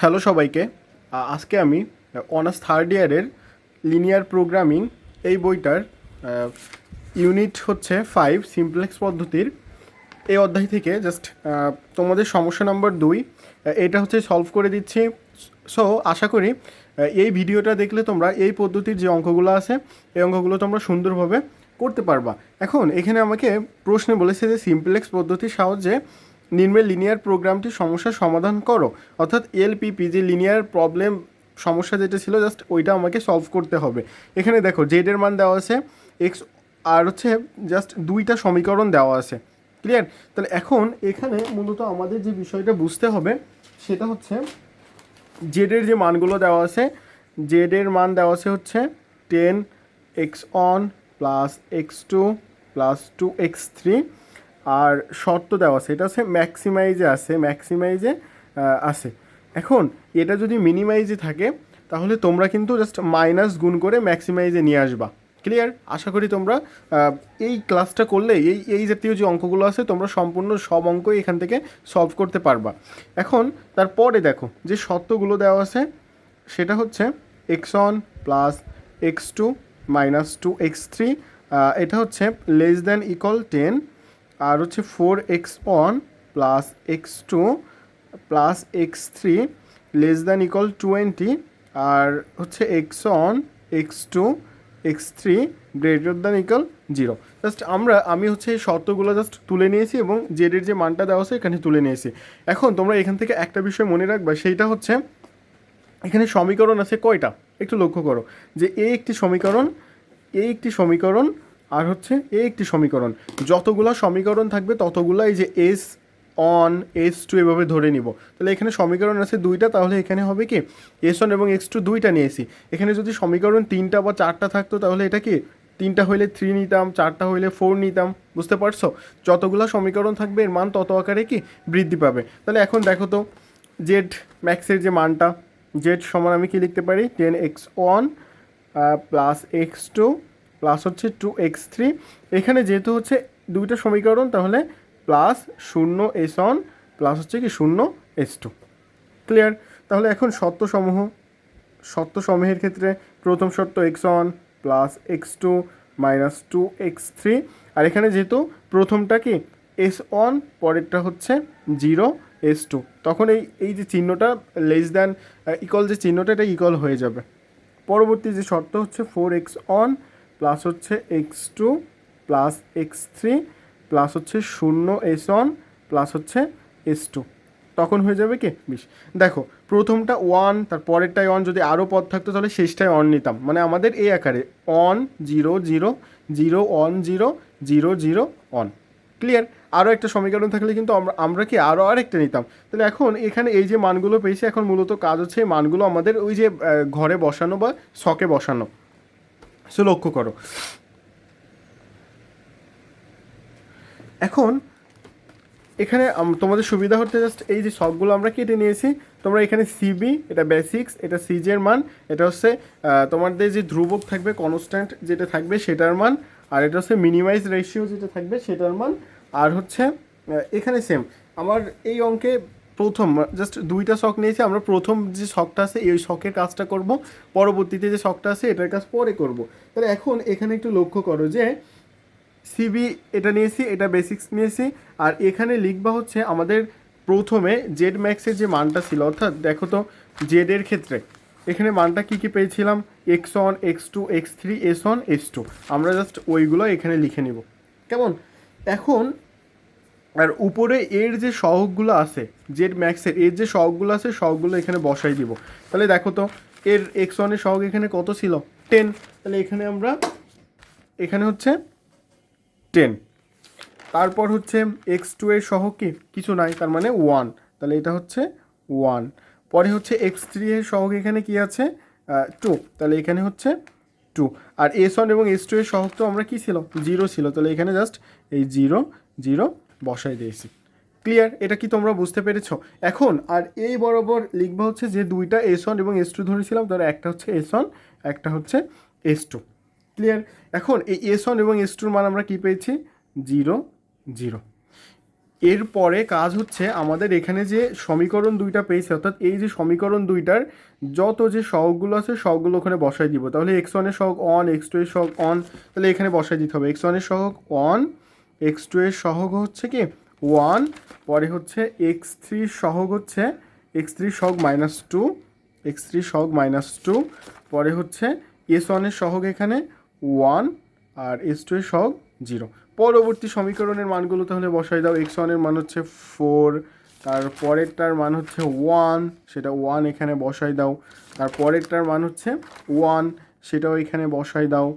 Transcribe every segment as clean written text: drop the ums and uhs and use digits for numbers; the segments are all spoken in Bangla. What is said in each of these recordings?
হ্যালো সবাইকে। আজকে আমি অনার্স থার্ড ইয়ারের লিনিয়ার প্রোগ্রামিং এই বইটার ইউনিট হচ্ছে 5 সিমপ্লেক্স পদ্ধতির এই অধ্যায় থেকে জাস্ট তোমাদের সমস্যা নাম্বার 2 এটা হচ্ছে সলভ করে দিচ্ছি। সো আশা করি এই ভিডিওটা দেখলে তোমরা এই পদ্ধতির যে অঙ্কগুলো আছে এই অঙ্কগুলো তোমরা সুন্দরভাবে করতে পারবা। এখন এখানে আমাকে প্রশ্নে বলেছে যে সিমপ্লেক্স পদ্ধতির সাহায্যে নিম্নের লিনিয়ার প্রোগ্রামটি সমস্যার সমাধান করো, অর্থাৎ এলপিপি যে লিনিয়ার প্রবলেম সমস্যা যেটা ছিল জাস্ট ওইটা আমাকে সলভ করতে হবে। এখানে দেখো জেডের মান দেওয়া আছে এক্স আর হচ্ছে জাস্ট দুইটা সমীকরণ দেওয়া আছে। ক্লিয়ার? তাহলে এখন এখানে মূলত আমাদের যে বিষয়টা বুঝতে হবে সেটা হচ্ছে জেডের যে মানগুলো দেওয়া আছে, জেডের মান দেওয়া আছে হচ্ছে 10x1 plus x2 plus 2x3 আর শর্ত দেওয়া আছে এটা হচ্ছে ম্যাক্সিমাইজে আছে। এখন এটা যদি মিনিমাইজে থাকে তাহলে তোমরা কিন্তু জাস্ট মাইনাস গুণ করে ম্যাক্সিমাইজে নিয়ে আসবা। ক্লিয়ার? আশা করি তোমরা এই ক্লাসটা করলে এই জাতীয় যে অঙ্কগুলো আছে তোমরা সম্পূর্ণ সব অঙ্কই এখান থেকে সলভ করতে পারবা। এখন তারপরে দেখো যে শর্তগুলো দেওয়া আছে সেটা হচ্ছে x1 plus x2 minus 2x3, এটা হচ্ছে লেস দ্যান ইকুয়াল 10, আর হচ্ছে 4x1 plus x2 plus x3 less than equal 20, আর হচ্ছে x1 x2 x3 greater than equal 0। Just আমি হচ্ছে এই শর্তগুলো জাস্ট তুলে নিয়েছি এবং জেডের যে মানটা দেওয়া আছে এখানে তুলে নিয়েছি। এখন তোমরা এখান থেকে একটা বিষয় মনে রাখবা, সেইটা হচ্ছে এখানে সমীকরণ আছে কয়টা একটু লক্ষ্য করো, যে একটি সমীকরণ আর হচ্ছে একটি সমীকরণ, যতগুলো সমীকরণ থাকবে ততগুলো এই যে S1 S2 এভাবে ধরে নিব। তাহলে এখানে সমীকরণ আছে দুইটা, তাহলে এখানে হবে কি S1 এবং x2 দুইটা নিয়েছি। এখানে যদি সমীকরণ 3টা বা 4টা থাকতো তাহলে এটা কি 3টা হইলে 3 নিতাম, 4টা হইলে 4 নিতাম। বুঝতে পারছো? যতগুলো সমীকরণ থাকবে এর মান তত আকারে কি বৃদ্ধি পাবে। তাহলে এখন দেখো তো জেড ম্যাক্সের যে মানটা, জেড সমান আমি কি লিখতে পারি 10x1 প্লাস x2 প্লাস হচ্ছে 2x3। এখানে যেহেতু হচ্ছে দুইটা সমীকরণ তাহলে প্লাস 0s1 প্লাস হচ্ছে কি 0s2। ক্লিয়ার? তাহলে এখন শর্তসমূহের ক্ষেত্রে প্রথম শর্ত x1 plus x2 minus 2x3, আর এখানে যেহেতু প্রথমটা কি s1 পরেরটা হচ্ছে 0s2, তখন এই যে চিহ্নটা লেস দ্যান ইকুয়াল যে চিহ্নটা এটা ইকুয়াল হয়ে যাবে। পরবর্তী যে শর্ত হচ্ছে 4x1 প্লাস হচ্ছে x2 প্লাস x3 প্লাস হচ্ছে 0s1 প্লাস হচ্ছে s2, তখন হয়ে যাবে কি 20। দেখো প্রথমটা 1, তার পরেরটায় 1, যদি আরও পদ থাকতো তাহলে শেষটায় 1 নিতাম, মানে আমাদের এই আকারে 1 0 0 0 1 0 0 0 1। ক্লিয়ার? আরও একটা সমীকরণ থাকলে কিন্তু আমরা কি আরও আরেকটা নিতাম। তাহলে এখন এখানে এই যে মানগুলো পেয়েছি, এখন মূলত কাজ হচ্ছে এই মানগুলো আমাদের ওই যে ঘরে বসানো বা ছকে বসানো। সো লক্ষ্য করো, এখন এখানে তোমাদের সুবিধা হচ্ছে জাস্ট এই যে সবগুলো আমরা কেটে নিয়েছি। তোমরা এখানে সিবি এটা বেসিক্স, এটা সিজের মান, এটা হচ্ছে তোমাদের যে ধ্রুবক থাকবে কনস্ট্যান্ট যেটা থাকবে সেটার মান, আর এটা হচ্ছে মিনিমাইজ রেশিও যেটা থাকবে সেটার মান, আর হচ্ছে এখানে সেম আমার এই অঙ্কে প্রথম জাস্ট দুইটা শখ নিয়েছি। আমরা প্রথম যে শখটা আছে এই শখের কাজটা করব, পরবর্তীতে যে শখটা আছে এটার কাজ পরে করব। তাহলে এখন এখানে একটু লক্ষ্য করো যে সিবি এটা নিয়েছি, এটা বেসিক্স নিয়েছি, আর এখানে লিখবা হচ্ছে আমাদের প্রথমে জেড ম্যাক্সের যে মানটা ছিল, অর্থাৎ দেখো তো জেডের ক্ষেত্রে এখানে মানটা কী কী পেয়েছিলাম x1 x2 x3 s1 s2, আমরা জাস্ট ওইগুলো এখানে লিখে নিব। কেমন? এখন আর উপরে এর যে সহগগুলো আছে জেড ম্যাক্সের এর যে সহগগুলো আছে সহগগুলো এখানে বসাই দিব। তাহলে দেখো তো এর x1 এর সহগ এখানে কত ছিল 10, তাহলে এখানে হচ্ছে 10। তারপর হচ্ছে x2 এর সহগ কি কিছু নাই, তার মানে 1, তাহলে এটা হচ্ছে 1। পরে হচ্ছে x3 এর সহগ এখানে কি আছে 2, তাহলে এখানে হচ্ছে 2। আর s1 এবং s2 এর সহগ তো আমরা কি ছিল 0 ছিল, তাহলে এখানে জাস্ট এই 0 0 বসাই দিয়েছি। ক্লিয়ার? এটা কি তোমরা বুঝতে পেরেছো? এখন আর এই বরাবর লিখবা হচ্ছে যে দুইটা s1 এবং s2 ধরেছিলাম, তাহলে একটা হচ্ছে s1 একটা হচ্ছে s2। ক্লিয়ার? এখন এই s1 এবং s2 মান আমরা কি পেয়েছি 0 0। এরপরে কাজ হচ্ছে আমাদের এখানে যে সমীকরণ দুইটা পেয়েছে, অর্থাৎ এই যে সমীকরণ দুইটার যত যে সহগগুলো আছে সবগুলো ওখানে বসাই দিব। তাহলে এক্স ওয়ানের সহগ অন, এক্স টু এর সহগ অন, তাহলে এখানে বসাই দিতে হবে। এক্স ওয়ানের সহগ অন, এক্স টু এর সহগ হচ্ছে কি ওয়ান, পরে হচ্ছে এক্স থ্রির সহগ হচ্ছে এক্স থ্রির সহগ -2, এক্স থ্রির সহগ -2, পরে হচ্ছে এস ওয়ানের সহগ এখানে ওয়ান আর এস টু এর সহগ 0। পরবর্তী সমীকরণের মানগুলো তাহলে বসাই দাও। এক্স ওয়ানের মান হচ্ছে 4, তারপরেরটার মান হচ্ছে 1, সেটা 1 এখানে বসাই দাও। তারপরেরটার মান হচ্ছে 1, সেটাও এখানে বসাই দাও।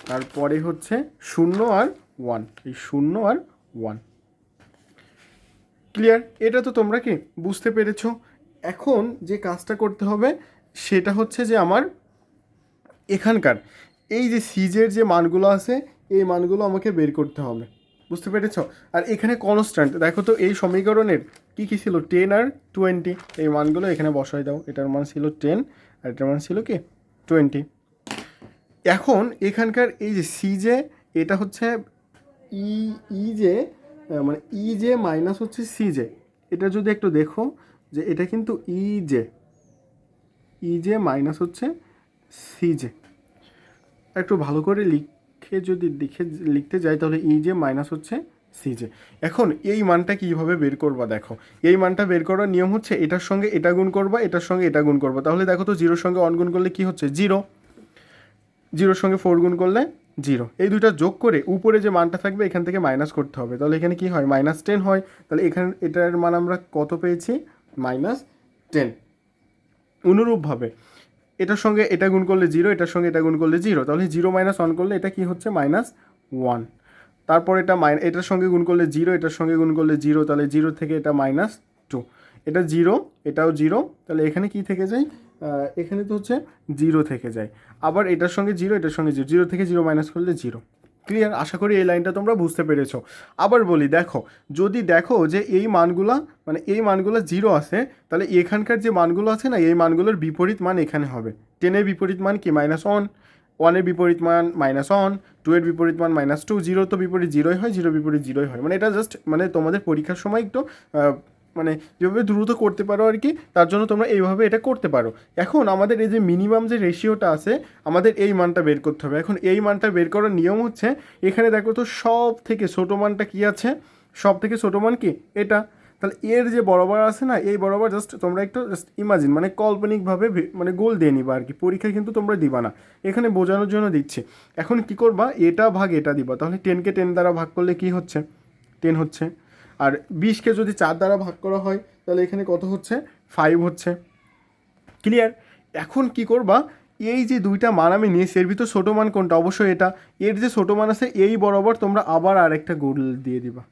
তারপরে হচ্ছে 0 আর 1, এই 0 আর 1। ক্লিয়ার? এটা তো তোমরা কি বুঝতে পেরেছো? এখন যে কাজটা করতে হবে সেটা হচ্ছে যে আমার এখানকার এই যে সিজের যে মানগুলো আছে এই মানগুলো আমাকে বের করতে হবে। বুঝতে পেরেছ? আর এখানে কনস্ট্যান্ট দেখো তো এই সমীকরণের কি কি ছিল, 10 আর 20, এই মানগুলো এখানে বসাই দাও। এটার মান ছিল 10 আর এটার মান ছিল কি 20। এখন এখানকার এই যে সিজে, এটা হচ্ছে ই ই যে মানে ই যে মাইনাস হচ্ছে সিজে, এটা যদি একটু দেখো যে এটা কিন্তু ই যে মাইনাস হচ্ছে সিজে। একটু ভালো করে যদি লিখতে যাই তাহলে ই যে মাইনাস হচ্ছে সি যে। এখন এই মানটা কীভাবে বের করবা দেখো, এই মানটা বের করার নিয়ম হচ্ছে এটার সঙ্গে এটা গুণ করবা, এটার সঙ্গে এটা গুণ করবা। তাহলে দেখো তো 0-র সঙ্গে 1 গুণ করলে কি হচ্ছে 0, 0-র সঙ্গে 4 গুণ করলে 0, এই দুইটা যোগ করে উপরে যে মানটা থাকবে এখান থেকে মাইনাস করতে হবে। তাহলে এখানে কি হয় -10 হয়। তাহলে এখানে এটার মান আমরা কত পেয়েছি -10। অনুরূপভাবে এটার সঙ্গে এটা গুণ করলে 0, এটার সঙ্গে এটা গুণ করলে 0, তাহলে 0 - 1 করলে এটা কি হচ্ছে -1। তারপর এটার সঙ্গে গুণ করলে 0, এটার সঙ্গে গুণ করলে 0, তাহলে 0 থেকে এটা -2, এটা 0, এটাও 0, তাহলে এখানে কি থেকে যায়, এখানে তো হচ্ছে 0 থেকে যায়। আবার এটার সঙ্গে 0, এটার সঙ্গে 0, 0 থেকে 0 মাইনাস করলে 0। ক্লিয়ার? আশা করি এই লাইনটা তোমরা বুঝতে পেরেছো। আবার বলি দেখো, যদি দেখো যে এই মানগুলা মানে এই মানগুলো 0 আছে, তাহলে এখানকার যে মানগুলো আছে না এই মানগুলোর বিপরীত মান এখানে হবে। 10-এর বিপরীত মান কি -1, 1-এর বিপরীত মান -1, 2-এর বিপরীত মান -2, 0 তো বিপরীত 0ই হয়, 0 বিপরীত 0ই হয়। মানে এটা জাস্ট মানে তোমাদের পরীক্ষার সময় একটু মানে যেভাবে দ্রুত করতে পারো আর কি, তার জন্য তোমরা এইভাবে এটা করতে পারো। এখন আমাদের এই যে মিনিমাম যে রেশিওটা আছে আমাদের এই মানটা বের করতে হবে। এখন এই মানটা বের করার নিয়ম হচ্ছে এখানে দেখো তো সব থেকে ছোটো মানটা কি আছে, সব থেকে ছোটো মান কি এটা। তাহলে এর যে বরাবর আছে না এই বরাবর জাস্ট তোমরা একটু জাস্ট ইমাজিন মানে কাল্পনিকভাবে মানে গোল দিয়ে নিবা আর কি, পরীক্ষায় কিন্তু তোমরা দিবা না, এখানে বোঝানোর জন্য দিচ্ছি। এখন কি করবা, এটা ভাগ এটা দিবা। তাহলে 10-কে 10 দ্বারা ভাগ করলে কি হচ্ছে 10 হচ্ছে, আর 20-কে যদি 4 দ্বারা ভাগ করা হয় তাহলে এখানে কত হচ্ছে 5 হচ্ছে। ক্লিয়ার? এখন কি করবা, এই যে দুইটা মান আমি নিয়েছি এর ভিতর ছোটো মান কোনটা, অবশ্যই এটা। এর যে ছোটো মান আছে এই বরাবর তোমরা আবার আরেকটা গোল দিয়ে দিবা।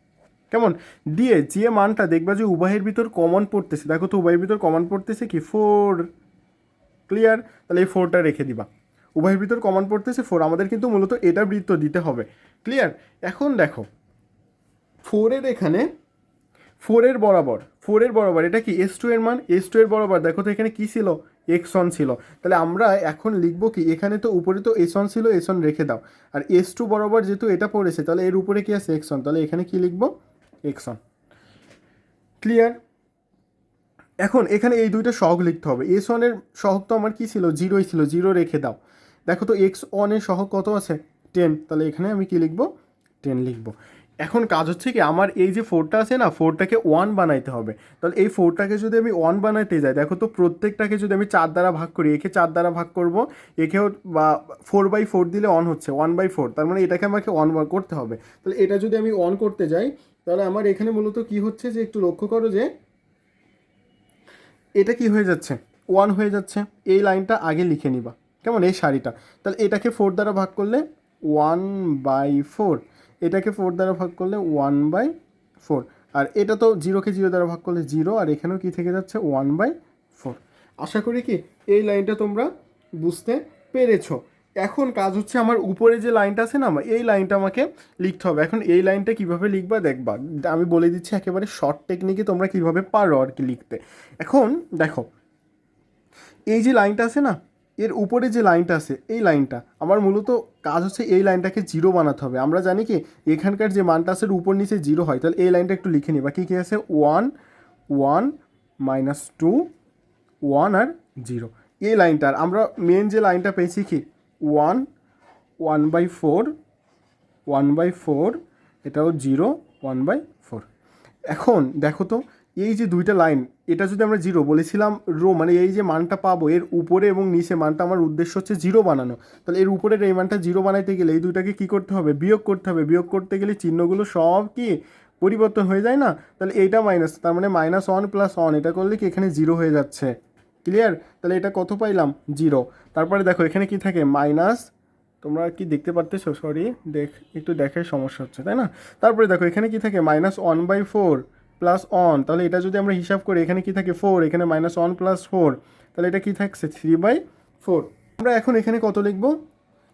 কেমন? দিয়ে যে মানটা দেখবা যে উভয়ের ভিতর কমন পড়তেছে, দেখো তো উভয়ের ভিতর কমন পড়তেছে কি 4। ক্লিয়ার? তাহলে এই 4টা রেখে দিবা। উভয়ের ভিতর কমন পড়তেছে 4, আমাদের কিন্তু মূলত এটা বৃত্ত দিতে হবে। ক্লিয়ার? এখন দেখো 4-এর এখানে 4-এর বরাবর এটা কি S2 এর মান, S2 এর বরাবর দেখো তো এখানে কি ছিল x1 ছিল। তাহলে আমরা এখন লিখবো কি, এখানে তো উপরে তো s1 ছিল, s1 রেখে দাও। আর S2 বরাবর যেহেতু এটা পড়েছে তাহলে এর উপরে কি আছে x1, তাহলে এখানে কি লিখবো x1। ক্লিয়ার? এখন এখানে এই দুইটা সহগ লিখতে হবে। S1 এর সহগ তো আমার কি ছিল 0ই ছিল, 0 রেখে দাও। দেখো তো x1 এর সহগ কত আছে 10, তাহলে এখানে আমি কি লিখবো 10 লিখবো। এখন কাজ হচ্ছে কি আমার এই যে 4টা আছে না 4টাকে 1 বানাইতে হবে। তাহলে এই 4টাকে যদি আমি 1 বানাইতে যাই, দেখো তো প্রত্যেকটাকে যদি আমি 4 দ্বারা ভাগ করি, একে 4 দ্বারা ভাগ করবো, একেও বা 4/4 দিলে 1 হচ্ছে 1/4, তার মানে এটাকে আমাকে 1 করতে হবে। তাহলে এটা যদি আমি 1 করতে যাই তাহলে আমার এখানে মূলত কি হচ্ছে যে একটু লক্ষ্য করো যে এটা কি হয়ে যাচ্ছে 1 হয়ে যাচ্ছে। এই লাইনটা আগে লিখে নিবা, কেমন, এই সারিটা। তাহলে এটাকে 4 দ্বারা ভাগ করলে 1/4, এটাকে 4 দ্বারা ভাগ করলে 1/4, আর এটা তো 0-কে 0 দ্বারা ভাগ করলে 0, আর এখানেও কি থেকে যাচ্ছে 1/4। আশা করি কি এই লাইনটা তোমরা বুঝতে পেরেছো। এখন কাজ হচ্ছে আমার উপরে যে লাইনটা আছে না এই লাইনটা আমাকে লিখতে হবে। এখন এই লাইনটা কিভাবে লিখবা দেখবা, আমি বলে দিচ্ছি একেবারে শর্ট টেকনিকে তোমরা কিভাবে পারো আর কি লিখতে। এখন দেখো এই যে লাইনটা আছে না এর উপরে যে লাইনটা আছে এই লাইনটা আমার মূলত কাজ হচ্ছে এই লাইনটাকে জিরো বানাতে হবে। আমরা জানি কি এখানকার যে মানটা আছে উপর নিচে জিরো হয়, তাহলে এই লাইনটা একটু লিখে নিই। বাকি কী আছে 1 1 -2 1 আর 0 এই লাইনটা। আর আমরা মেন যে লাইনটা পেয়েছি কি 1 1/4 1/4, এটাও 0 1/4। এখন দেখো তো এই যে দুইটা লাইন, এটা যদি আমরা জিরো বলেছিলাম রো মানে এই যে মানটা পাবো এর উপরে এবং নিচে মানটা আমার উদ্দেশ্য হচ্ছে জিরো বানানো। তাহলে এর উপরের এই মানটা জিরো বানাইতে গেলে এই দুইটাকে কী করতে হবে, বিয়োগ করতে হবে। বিয়োগ করতে গেলে চিহ্নগুলো সব কি পরিবর্তন হয়ে যায় না? তাহলে এইটা মাইনাস, তার মানে -1 + 1, এটা করলে কি এখানে জিরো হয়ে যাচ্ছে। ক্লিয়ার? তাহলে এটা কত পাইলাম, জিরো। তারপরে দেখো এখানে কি থাকে মাইনাস, তোমরা কি দেখতে পারতেছো? সরি একটু দেখার সমস্যা হচ্ছে, তাই না? তারপরে দেখো এখানে কি থাকে -1/4 + 1, তাহলে এটা যদি আমরা হিসাব করি এখানে কি থাকে 4, এখানে -1 + 4, তাহলে এটা কি থাকছে 3/4। আমরা এখন এখানে কত লিখবো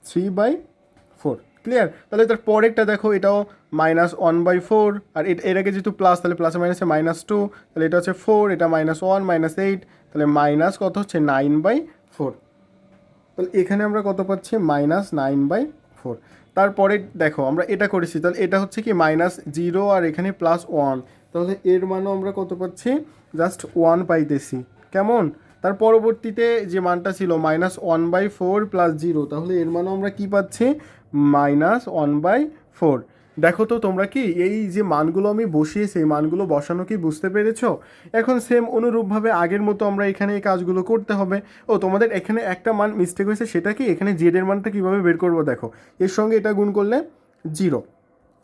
3/4। ক্লিয়ার? তাহলে তার পরেরটা দেখো এটাও -1/4, আর এর আগে যেহেতু প্লাস তাহলে প্লাসে মাইনাসে -2, তাহলে এটা হচ্ছে 4, এটা -1 -8, তাহলে মাইনাস কত হচ্ছে 9/4। তাহলে এখানে আমরা কত পাচ্ছি -9/4। তারপরে দেখো আমরা এটা করেছি, তাহলে এটা হচ্ছে কি -0 আর এখানে +1, তাহলে এর মানও আমরা কত পাচ্ছি জাস্ট 1 পাইতেছি। কেমন? তার পরবর্তীতে যে মানটা ছিল -1/4 + 0, তাহলে এর মানও আমরা কি পাচ্ছি -1/4। দেখো তো তোমরা কি এই যে মানগুলো আমি বসিয়েছি এই মানগুলো বসানো কি বুঝতে পেরেছো? এখন সেম অনুরূপভাবে আগের মতো আমরা এখানে এই কাজগুলো করতে হবে। ও তোমাদের এখানে একটা মান মিস্টেক হয়েছে, সেটা কি এখানে জেডের মানটা কীভাবে বের করবো দেখো, এর সঙ্গে এটা গুণ করলে 0,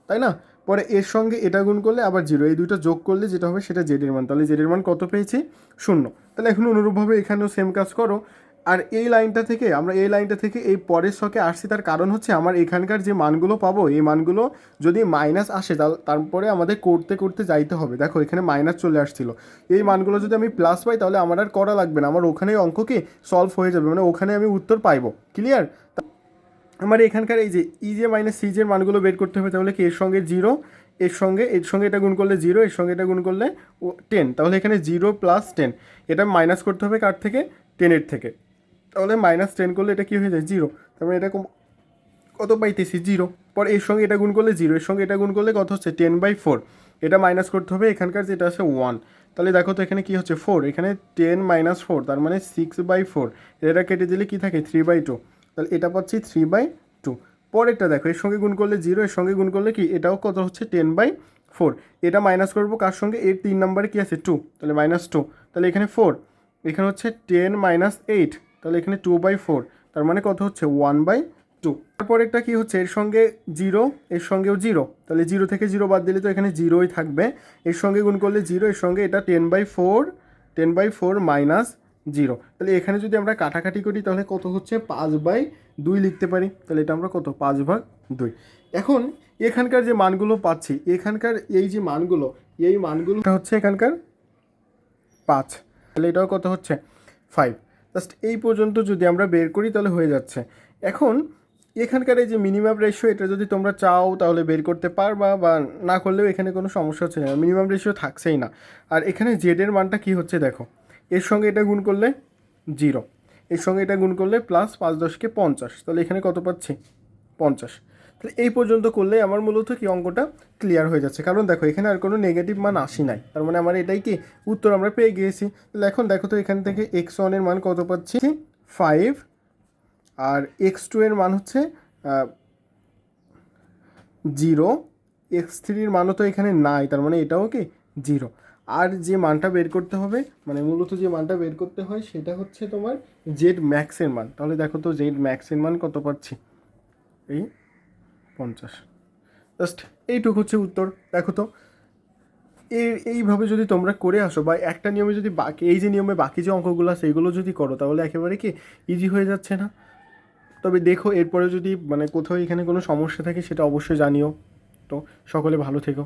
তাই না? পরে এর সঙ্গে এটা গুণ করলে আবার 0, এই দুটো যোগ করলে যেটা হবে সেটা জেডের মান। তাহলে জেডের মান কত পেয়েছি 0। তাহলে এখন অনুরূপভাবে এখানেও সেম কাজ করো। আর এই লাইনটা থেকে আমরা এই লাইনটা থেকে এই পরের শকে আসছি, তার কারণ হচ্ছে আমার এখানকার যে মানগুলো পাবো এই মানগুলো যদি মাইনাস আসে তারপরে আমাদের করতে করতে যাইতে হবে। দেখো এখানে মাইনাস চলে আসছিল, এই মানগুলো যদি আমি প্লাস পাই তাহলে আমার আর করা লাগবে না, আমার ওখানেই অঙ্ক কি সলভ হয়ে যাবে, মানে ওখানে আমি উত্তর পাইবো। ক্লিয়ার? আমার এখানকার এই যে সিজের মানগুলো বের করতে হবে। তাহলে কি এর সঙ্গে 0, এর সঙ্গে এটা গুণ করলে 0, এর সঙ্গে এটা গুণ করলে 10, তাহলে এখানে 0 + 10, এটা মাইনাস করতে হবে কার থেকে 10-এর থেকে। তাহলে -10 করলে এটা কী হয়ে যায় 0, তারপরে এটা কত পাইতেছি 0। পর এর সঙ্গে এটা গুণ করলে 0, এর সঙ্গে এটা গুণ করলে কত হচ্ছে 10/4, এটা মাইনাস করতে হবে এখানকার যেটা আছে 1। তাহলে দেখো তো এখানে কি হচ্ছে 4, এখানে 10 - 4 তার মানে 6/4, এটা কেটে দিলে কি থাকে 3/2, তাহলে এটা পাচ্ছি 3/2। পরেরটা দেখো এর সঙ্গে গুণ করলে 0, এর সঙ্গে গুণ করলে কি এটাও কত হচ্ছে 10/4, এটা মাইনাস করবো কার সঙ্গে, এর 3 নম্বরে কি আছে 2, তাহলে -2, তাহলে এখানে 4, এখানে হচ্ছে 10 - 8, তাহলে এখানে 2/4, তার মানে কত হচ্ছে 1/2। তারপর একটা কি হচ্ছে এর সঙ্গে 0, এর সঙ্গেও 0, তাহলে 0 থেকে 0 বাদ দিলে তো এখানে 0ই থাকবে। এর সঙ্গে গুণ করলে 0, এর সঙ্গে এটা 10/4 -0, তাহলে এখানে যদি আমরা কাটাকাটি করি তাহলে কত হচ্ছে 5/2 লিখতে পারি। তাহলে এটা আমরা কত 5/2। এখন এখানকার যে মানগুলো পাচ্ছি, এখানকার এই যে মানগুলো এই মানগুলো হচ্ছে এখানকার 5, তাহলে এটাও কত হচ্ছে 5। জাস্ট এই পর্যন্ত যদি আমরা বের করি তাহলে হয়ে যাচ্ছে। এখন এখানকার এই যে মিনিমাম রেশিও, এটা যদি তোমরা চাও তাহলে বের করতে পারবা, বা না করলেও এখানে কোনো সমস্যা হচ্ছে না, মিনিমাম রেশিও থাকছেই না। আর এখানে জেডের মানটা কি হচ্ছে দেখো, এর সঙ্গে এটা গুণ করলে 0, এর সঙ্গে এটা গুণ করলে +5×10=50, তাহলে এখানে কত পাচ্ছি 50। তাহলে এই পর্যন্ত করলেই আমার মূলত কি অঙ্কটা ক্লিয়ার হয়ে যাচ্ছে, কারণ দেখো এখানে আর কোনো নেগেটিভ মান আসি নাই, তার মানে আমার এটাই কি উত্তর আমরা পেয়ে গিয়েছি। তাহলে এখন দেখো তো এখান থেকে x1 এর মান কত পাচ্ছি 5, আর x2 এর মান হচ্ছে 0, x3 এর মানও তো এখানে নাই, তার মানে এটাও কি 0। আর যে মানটা বের করতে হবে, মানে মূলত যে মানটা বের করতে হয় সেটা হচ্ছে তোমার জেড ম্যাক্সের মান। তাহলে দেখো তো জেড ম্যাক্সের মান কত পাচ্ছি, এই 50। জাস্ট এইটুকু হচ্ছে উত্তর। দেখো তো এইভাবে যদি তোমরা করে আসো, বা একটা নিয়মে যদি বাকি এই যে নিয়মে বাকি যে অঙ্কগুলো সেইগুলো যদি করো তাহলে একেবারে কি ইজি হয়ে যাচ্ছে না? তবে দেখো এরপরে যদি মানে কোথাও এখানে কোনো সমস্যা থাকে সেটা অবশ্যই জানিও। তো সকলে ভালো থেকো।